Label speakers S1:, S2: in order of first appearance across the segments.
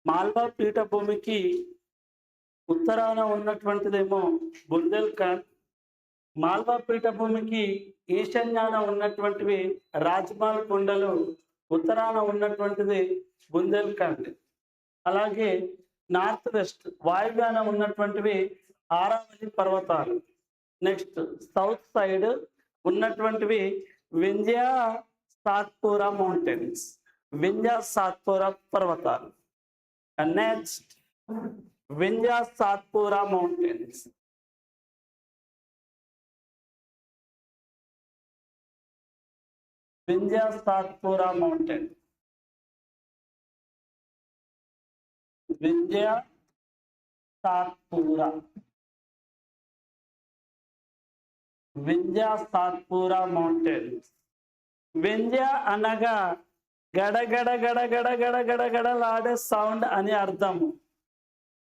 S1: మాల్వా పీఠభూమికి ఉత్తరాన ఉన్నటువంటిదేమో బుందేల్ఖండ్, మాల్వా పీఠభూమికి ఈశాన్యాన ఉన్నటువంటివి రాజ్మాల్ కొండలు, ఉత్తరాన ఉన్నటువంటిది బుందేల్ఖండ్. అలాగే నార్త్ వెస్ట్ వాయువ్యాన ఉన్నటువంటివి ఆరావళి పర్వతాలు. నెక్స్ట్ సౌత్ సైడ్ ఉన్నటువంటివి వింధ్యా సాత్పురా మౌంటైన్స్, వింధ్యా సాత్పురా పర్వతాలు. Next Vindhya Satpura mountains. Vindhya Satpura mountain, Vindhya Satpura, Vindhya Satpura mountains. Vindhya అనగా గడగడ గడగడ గడగడ గడలాడే సౌండ్ అని అర్థము.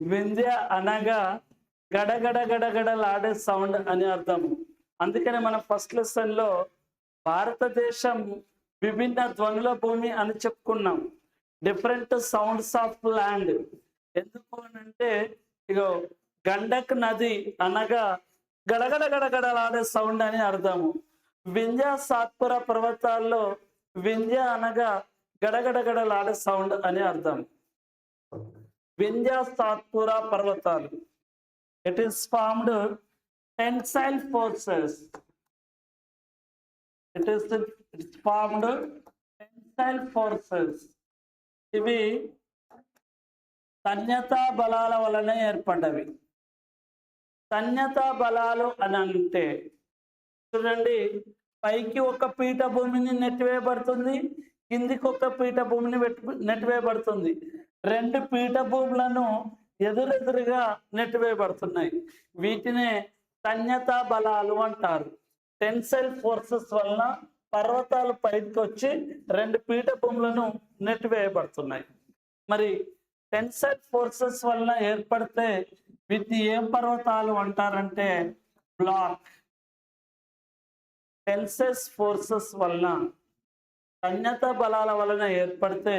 S1: వింధ్య అనగా గడగడ గడగడలాడే సౌండ్ అని అర్థము. అందుకని మన ఫస్ట్ లెసన్ లో భారతదేశం విభిన్న ధ్వనుల భూమి అని చెప్పుకున్నాం. Different sounds of land. ఎందుకు అంటే ఇగో గండక్ నది అనగా గడగడ గడగడలాడే సౌండ్ అని అర్థము. వింధ్యా సాత్పురా పర్వతాల్లో వింధ్య అనగా గడగడగడలాడే సౌండ్ అని అర్థం. వింధ్యా సాత్పురా పర్వతాలు. It is formed tensile forces. It's formed tensile forces. ఇవి తన్యతా బలాల వలన ఏర్పడ్డవి. తన్యతా బలాలు అని అంటే చూడండి, పైకి ఒక పీఠభూమిని నెట్టివేయబడుతుంది, కిందికి ఒక పీఠభూమిని నెట్టివేయబడుతుంది. రెండు పీఠభూములను ఎదురెదురుగా నెట్టివేయబడుతున్నాయి. వీటినే తన్యతా బలాలు అంటారు. టెన్సైల్ ఫోర్సెస్ వలన పర్వతాలు పైకి వచ్చి రెండు పీఠభూములను నెట్టివేయబడుతున్నాయి. మరి టెన్సైల్ ఫోర్సెస్ వలన ఏర్పడితే వీటిని ఏం పర్వతాలు అంటారంటే బ్లాక్. టెన్సైల్ ఫోర్సెస్ వలన తన్యత బలాల వలన ఏర్పడితే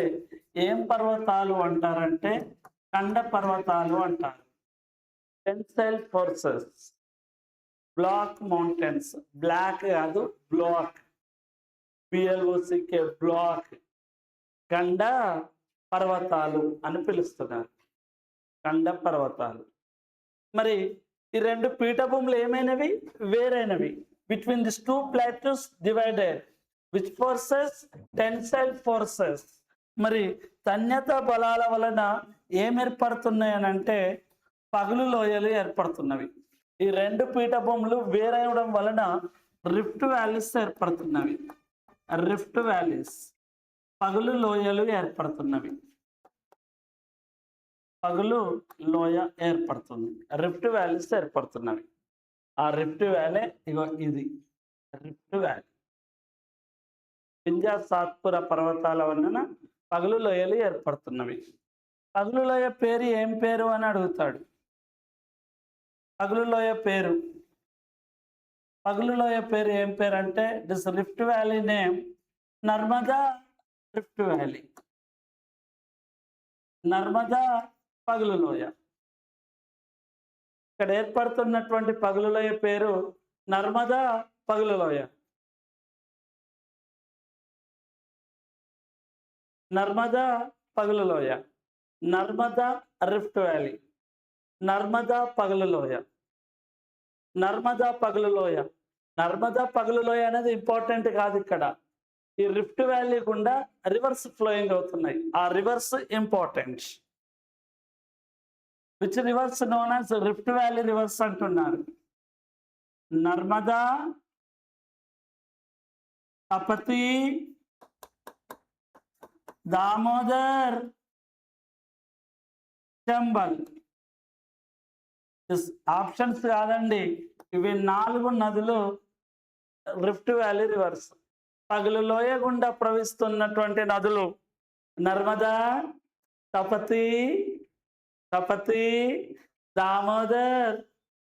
S1: ఏం పర్వతాలు అంటారంటే ఖండ పర్వతాలు అంటారు. Tensile forces, block mountains. Block కాదు, బ్లాక్, పిఎల్ఓసికే, బ్లాక్. ఖండ పర్వతాలు అని పిలుస్తున్నారు. ఖండ పర్వతాలు. మరి ఈ రెండు పీఠభూములు ఏమైనవి? వేరైనవి. Between these two plateaus divided. Which forces? Tensile forces. మరి తన్యత బలాల వలన ఏం ఏర్పడుతున్నాయి అని అంటే పగులు లోయలు ఏర్పడుతున్నవి. ఈ రెండు పీఠభూములు వేరవడం వలన రిఫ్ట్ వ్యాలీస్ ఏర్పడుతున్నవి. రిఫ్ట్ వ్యాలీస్, పగులు లోయలు ఏర్పడుతున్నవి. పగులు లోయ ఏర్పడుతుంది, రిఫ్ట్ వ్యాలీస్ ఏర్పడుతున్నవి. ఆ రిఫ్ట్ వ్యాలీ ఇగో ఇది రిఫ్ట్ వ్యాలీ. వింధ్యా సాత్పురా పర్వతాల వలన పగులు లోయలు ఏర్పడుతున్నవి. పగులు లోయ పేరు ఏం పేరు అని అడుగుతాడు. పగులు లోయ పేరు, పగులు లోయ పేరు ఏం పేరు అంటే this rift valley name Narmada rift valley. Narmada పగులు లోయ. ఇక్కడ ఏర్పడుతున్నటువంటి పగులు లోయ పేరు నర్మదా పగులు లోయ. నర్మదా పగులు లోయ, నర్మదా రిఫ్ట్ వ్యాలీ, నర్మదా పగులు లోయ, నర్మదా పగులు లోయ. నర్మదా పగులు లోయ అనేది ఇంపార్టెంట్ కాదు. ఇక్కడ ఈ రిఫ్ట్ వ్యాలీ గుండా రివర్స్ ఫ్లోయింగ్ అవుతున్నాయి. ఆ reverse important. Which reverse known as rift valley reverse అంటున్నారు. నర్మదా, తపతి, దామోదర్, చంబల్. ఆప్షన్స్ కాదండి, ఇవి 4 నదులు రిఫ్ట్ వ్యాలీ రివర్స్. పగులు లోయ గుండా ప్రవహిస్తున్నటువంటి నదులు నర్మదా, తపతి, తపతి, దామోదర్,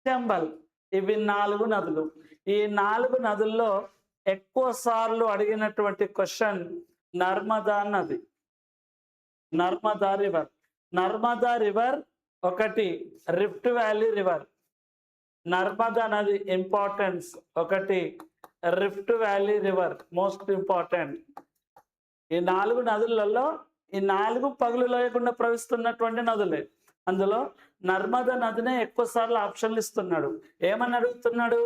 S1: చంబల్. ఇవి 4 నదులు. ఈ 4 నదుల్లో ఎక్కువ సార్లు అడిగినటువంటి క్వశ్చన్ నర్మదా నది, నర్మదా రివర్. నర్మదా రివర్ ఒకటి, రిఫ్ట్ వ్యాలీ రివర్. నర్మదా నది ఇంపార్టెన్స్ ఒకటి, rift valley river most important. ఈ 4 నదులలో ఈ 4 పగులు లేకుండా ప్రవహిస్తున్నటువంటి నదులే. అందులో నర్మదా నదినే ఎక్కువ సార్లు ఆప్షన్లు ఇస్తున్నాడు. ఏమని అడుగుతున్నాడు?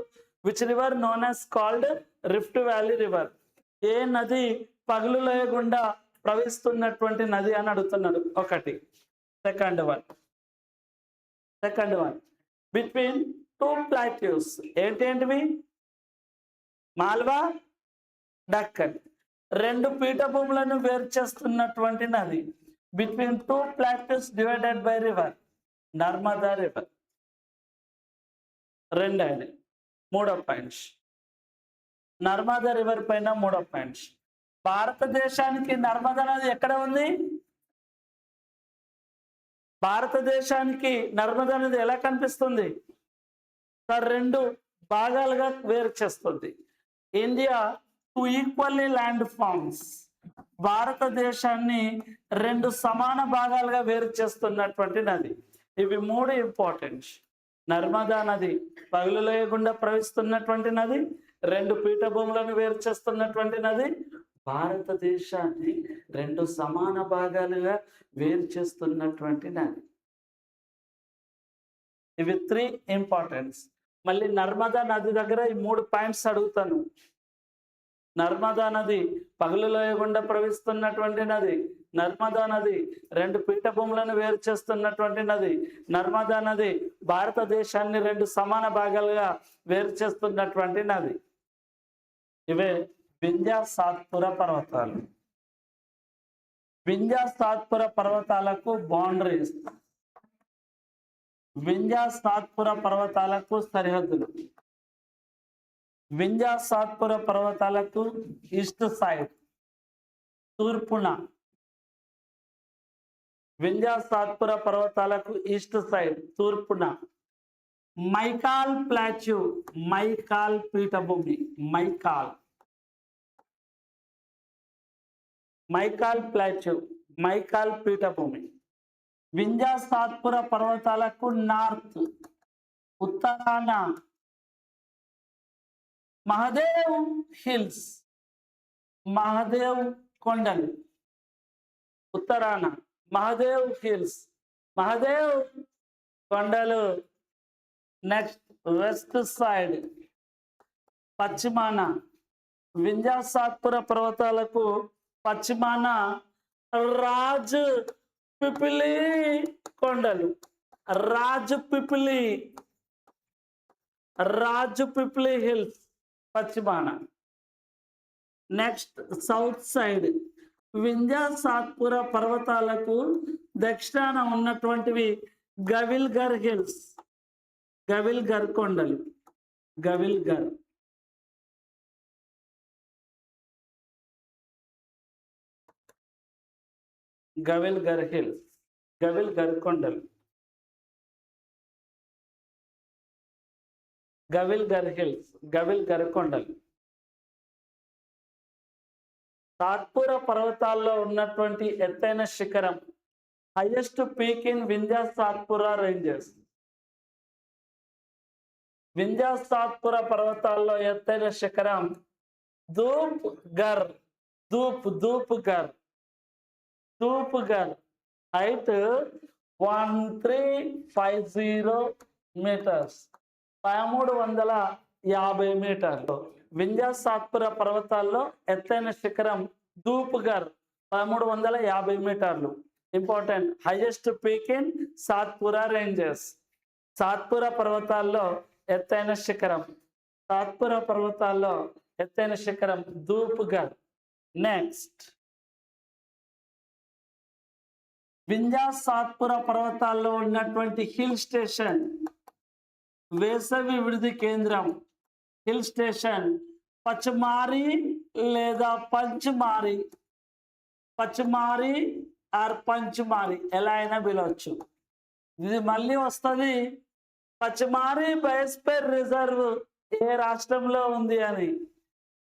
S1: Which river known as called rift valley river. ఏ నది పగులు లేకుండా ప్రవహిస్తున్నటువంటి నది అని అడుగుతున్నాడు. ఒకటి. Second one between 2 plateaus. ఏంటివి? మాల్వా, డక్కన్. 2 పీఠభూములను వేరు చేస్తున్నటువంటి నది. Between 2 plateaus divided by river, Narmada river. రెండండి. మూడో పాయింట్స్, నర్మదా రివర్ పైన మూడో పాయింట్స్. భారతదేశానికి నర్మదా నది ఎక్కడ ఉంది? భారతదేశానికి నర్మదా నది ఎలా కనిపిస్తుంది? 2 భాగాలుగా వేరు చేస్తుంది. India 2 equally land forms. భారతదేశాన్ని 2 సమాన భాగాలుగా వేరు చేస్తున్నటువంటి నది. ఇవి 3 ఇంపార్టెంట్. నర్మదా నది పగులు లేకుండా ప్రవహిస్తున్నటువంటి నది, 2 పీఠభూములను వేరు చేస్తున్నటువంటి నది, భారతదేశాన్ని 2 సమాన భాగాలుగా వేరు చేస్తున్నటువంటి నది. ఇవి 3 ఇంపార్టెన్స్. మళ్ళీ నర్మదా నది దగ్గర ఈ 3 పాయింట్స్ అడుగుతాను. నర్మదా నది పగులు లేకుండా ప్రవహిస్తున్నటువంటి నది, నర్మదా నది 2 పీఠభూములను వేరు చేస్తున్నటువంటి నది, నర్మదా నది భారతదేశాన్ని 2 సమాన భాగాలుగా వేరు చేస్తున్నటువంటి నది. ఇవే వింధ్య సాత్పుర పర్వతాలు. వింధ్య సాత్పుర పర్వతాలకు బౌండరీస్. వింధ్య సాత్పుర పర్వతాలకు సరిహద్దులు. వింధ్య సాత్పుర పర్వతాలకు ఈస్ట్ సైడ్ తూర్పున. వింధ్య సాత్పుర పర్వతాలకు ఈస్ట్ సైడ్ తూర్పున మైకాల్ ప్లాట్యూ, మైకాల్ పీఠభూమి, మైకాల్ ప్లాట్యూ, మైకాల్ పీఠభూమి. వింధ్య సాత్పుర పర్వతాలకు నార్త్ ఉత్తరాన మహదేవ్ హిల్స్, మహదేవ్ కొండలు. ఉత్తరాన మహదేవ్ హిల్స్, మహదేవ్ కొండలు. నెక్స్ట్ వెస్ట్ సైడ్ పశ్చిమాన వింధ్య సాత్పుర పర్వతాలకు పశ్చిమాన రాజ్ పిపిలి కొండలు, రాజ్ పిపిలి హిల్స్ పశ్చిమాన. Next south side Vindhya Satpura పర్వతాలకు దక్షిణాన ఉన్నటువంటివి గవిల్ఘర్ హిల్స్, గవిల్ఘర్ కొండలు, గవిల్ఘర్. గవిల్ఘర్ హిల్స్, గవిల్ఘర్ కొండలు, గవిల్ఘర్ హిల్స్, గవిల్ఘర్ కొండలు. సాత్పుర పర్వతాల్లో ఉన్నటువంటి ఎత్తైన శిఖరం, highest peak in Vindhya Satpura ranges. Vindhya Satpura పర్వతాల్లో ఎత్తైన శిఖరం ధూప్ఘర్, ధూప్ఘర్. హైట్ 1350 మీటర్స్, 1350 మీటర్లు. వింధ్య సాత్పుర పర్వతాల్లో ఎత్తైన శిఖరం ధూప్ఘర్ 1350 మీటర్లు. Important. Highest peak in Satpura ranges. Satpura పర్వతాల్లో ఎత్తైన శిఖరం, సాత్పుర పర్వతాల్లో ఎత్తైన శిఖరం ధూప్ఘర్. నెక్స్ట్ వింధ్య సాత్పుర పర్వతాల్లో ఉన్నటువంటి హిల్ స్టేషన్, వేసవి విడిది కేంద్రం, హిల్ స్టేషన్ పచమారి లేదా పంచమారి, పచమారి ఆర్ పంచమారి ఎలా అయినా పిలవచ్చు. ఇది మళ్ళీ వస్తుంది పచమారి బయోస్ఫియర్ రిజర్వ్ ఏ రాష్ట్రంలో ఉంది అని.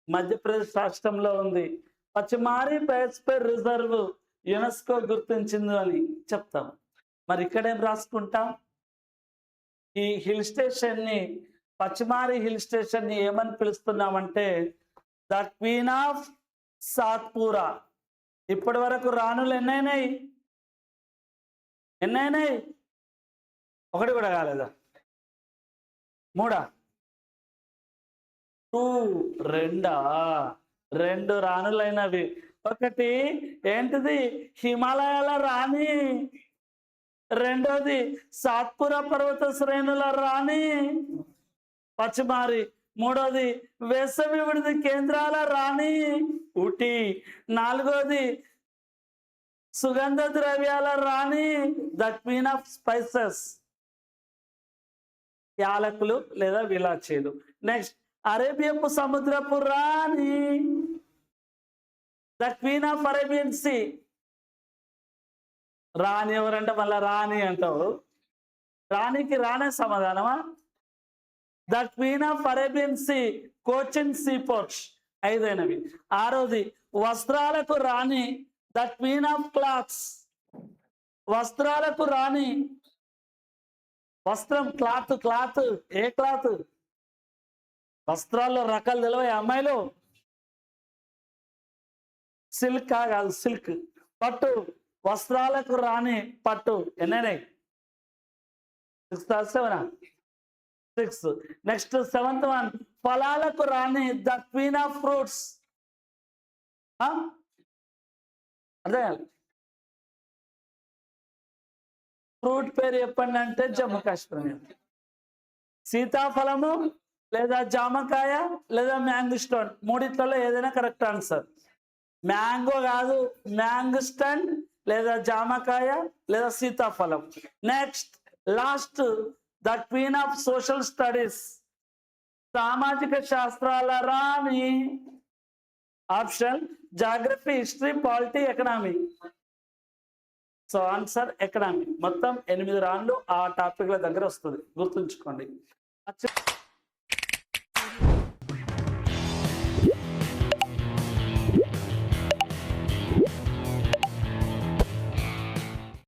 S1: మధ్యప్రదేశ్ రాష్ట్రంలో ఉంది. పచమారి బయోస్ఫియర్ రిజర్వ్ యునెస్కో గుర్తించింది అని చెప్తాం. మరి ఇక్కడేం రాసుకుంటాం? ఈ హిల్ స్టేషన్ని, పచ్చిమారి హిల్ స్టేషన్ని ఏమని పిలుస్తున్నామంటే ద క్వీన్ ఆఫ్ సాత్పురా. ఇప్పటి వరకు రాణులు ఎన్నైనాయి? ఒకటి కూడా కాలేదా? 3 2 2 రాణులైనవి. ఒకటి ఏంటిది? హిమాలయాల రాణి. రెండోది సాత్పుర పర్వత శ్రేణుల రాణి పచ్చిమారి. మూడోది వేసవి విడిది కేంద్రాల రాణి ఊటీ. నాలుగోది సుగంధ ద్రవ్యాల రాణి ద క్వీన్ ఆఫ్ స్పైసెస్, యాలకులు లేదా విలాచీలు. నెక్స్ట్ అరేబియపు సముద్రపు రాణి the queen of Arabian sea. రాణి ఎవరంటే మళ్ళా రాణి అంటావు, రాణికి రానే సమాధానమా? The queen of Arabian sea, Cochin sea ports. 5 ఆరోది వస్త్రాలకు రాణి ద క్వీన్ ఆఫ్ క్లాత్స్. వస్త్రాలకు రాణి, వస్త్రం క్లాత్. క్లాత్ ఏ క్లాత్? వస్త్రాల్లో రకాలు తెలివై అమ్మాయిలు? సిల్క్ కాదు, సిల్క్. పట్టు, వస్త్రాలకు రాణి పట్టు. ఎన్నైనాయి? 6 నెక్స్ట్ 7th వన్ ఫలాలకు రాణి ద క్వీన్ ఆఫ్ ఫ్రూట్స్. అదే ఫ్రూట్ పేరు చెప్పండి అంటే జమ్మూ కాశ్మీర్. సీతాఫలము లేదా జామకాయ లేదా మ్యాంగోస్టోన్, మూడిట్లలో ఏదైనా కరెక్ట్ ఆన్సర్. మ్యాంగో కాదు, మ్యాంగోస్టోన్ లేదా జామకాయ లేదా సీతాఫలం. Next last the queen of social studies, సామాజిక శాస్త్రాల రాణి. Option geography, history, polity, economy. So answer economy. మొత్తం 8 రాళ్ళు ఆ టాపిక్ల దగ్గర వస్తుంది, గుర్తుంచుకోండి.